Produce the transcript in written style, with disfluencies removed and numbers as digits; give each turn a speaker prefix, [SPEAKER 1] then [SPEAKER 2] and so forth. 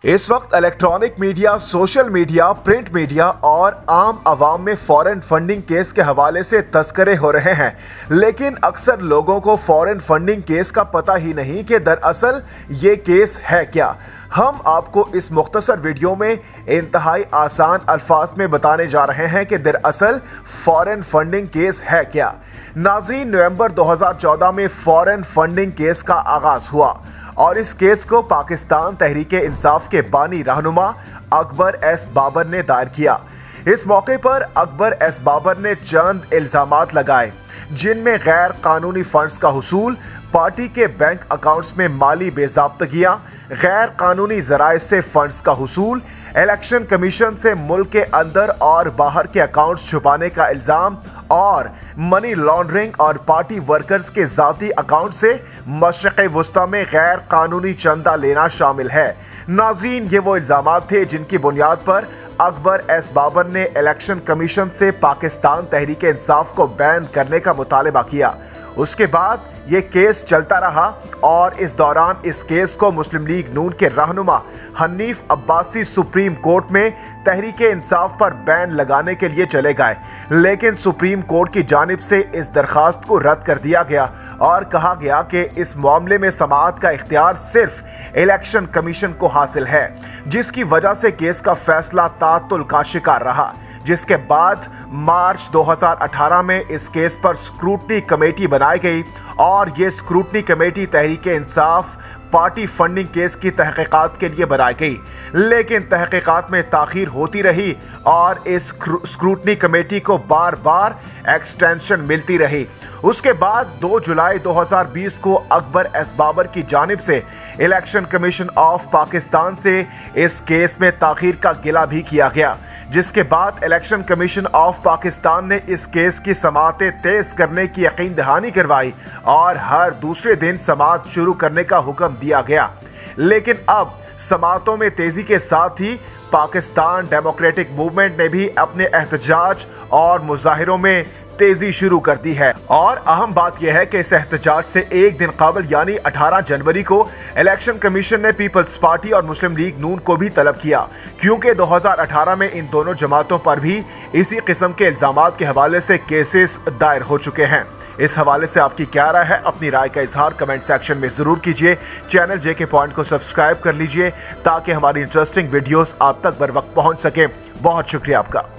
[SPEAKER 1] इस वक्त electronic media, social media, print media और आम आवाम में फॉरेन फंडिंग केस के हवाले से तस्करे हो रहे हैं, लेकिन अक्सर लोगों को फॉरेन फंडिंग केस का पता ही नहीं कि दरअसल ये केस है क्या। हम आपको इस मुख्तसर वीडियो में इंतहाई आसान अल्फाज में बताने जा रहे हैं कि दरअसल फॉरेन फंडिंग केस है क्या। नाज़रीन, नवंबर 2014 में फॉरेन फंडिंग केस का आगाज हुआ और इस केस को पाकिस्तान तहरीके इंसाफ के बानी रहनुमा अकबर एस बाबर ने दायर किया। इस मौके पर अकबर एस बाबर ने चंद इल्जामात लगाए, जिनमें गैर कानूनी फंड्स का हुसूल, पार्टी के बैंक अकाउंट्स में माली बेज़ाब्तगियां, गैर कानूनी ज़राए से फंड्स का हुसूल, इलेक्शन कमीशन से मुल्क के अंदर और बाहर के अकाउंट्स छुपाने का इल्ज़ाम और मनी लॉन्ड्रिंग और पार्टी वर्कर्स के ज़ाती अकाउंट से मशरिक़ वस्ता में गैर कानूनी चंदा लेना शामिल है। नाज़रीन, ये वो इल्ज़ामात थे जिनकी बुनियाद पर अकबर एस बाबर ने इलेक्शन कमीशन से पाकिस्तान तहरीक इंसाफ को बैन करने का मुतालबा किया। उसके बाद ये केस चलता रहा और इस दौरान इस केस को मुस्लिम लीग नून के रहनुमा हनीफ अब्बासी सुप्रीम कोर्ट में तहरीक इंसाफ पर बैन लगाने के लिए चले गए, लेकिन सुप्रीम कोर्ट की जानिब से इस दरखास्त को रद्द कर दिया गया और कहा गया कि इस मामले में समाअत का इख्तियार सिर्फ इलेक्शन कमीशन को हासिल है, जिसकी वजह से केस का फैसला तातुल का शिकार रहा। जिसके बाद मार्च 2018 में इस केस पर स्क्रूटनी कमेटी बनाई गई और ये scrutiny committee Tehreek Insaf party funding case की तहकीकात के लिए बनाई गई, लेकिन तहकीकात में ताखीर होती रही और इस स्क्रूटनी कमेटी को बार बार एक्सटेंशन मिलती रही। उसके बाद 2 जुलाई 2020 को अकबर एस बाबर की जानिब से इलेक्शन कमीशन ऑफ पाकिस्तान से इस केस में ताखीर का गिला भी किया गया, जिसके बाद इलेक्शन कमीशन ऑफ पाकिस्तान ने इस केस की समाअतें तेज करने की यकीन दहानी करवाई और हर दूसरे दिन समाअत शुरू करने का हुक्म दिया गया। लेकिन अब समाअतों में तेजी के साथ ही पाकिस्तान डेमोक्रेटिक मूवमेंट ने भी अपने एहतजाज और मुजाहिरों में तेजी शुरू कर दी है। और अहम बात यह है कि इस एहतजाज से एक दिन कबल यानी 18 जनवरी को इलेक्शन कमीशन ने पीपल्स पार्टी और मुस्लिम लीग नून को भी तलब किया, क्योंकि 2018 में इन दोनों जमातों पर भी इसी किस्म के इल्जामात के हवाले से केसेस दायर हो चुके हैं। इस हवाले से आपकी क्या राय है? अपनी राय का इजहार कमेंट सेक्शन में जरूर कीजिए। चैनल जेके पॉइंट को सब्सक्राइब कर लीजिए ताकि हमारी इंटरेस्टिंग वीडियोस आप तक बर वक्त पहुंच सके। बहुत शुक्रिया आपका।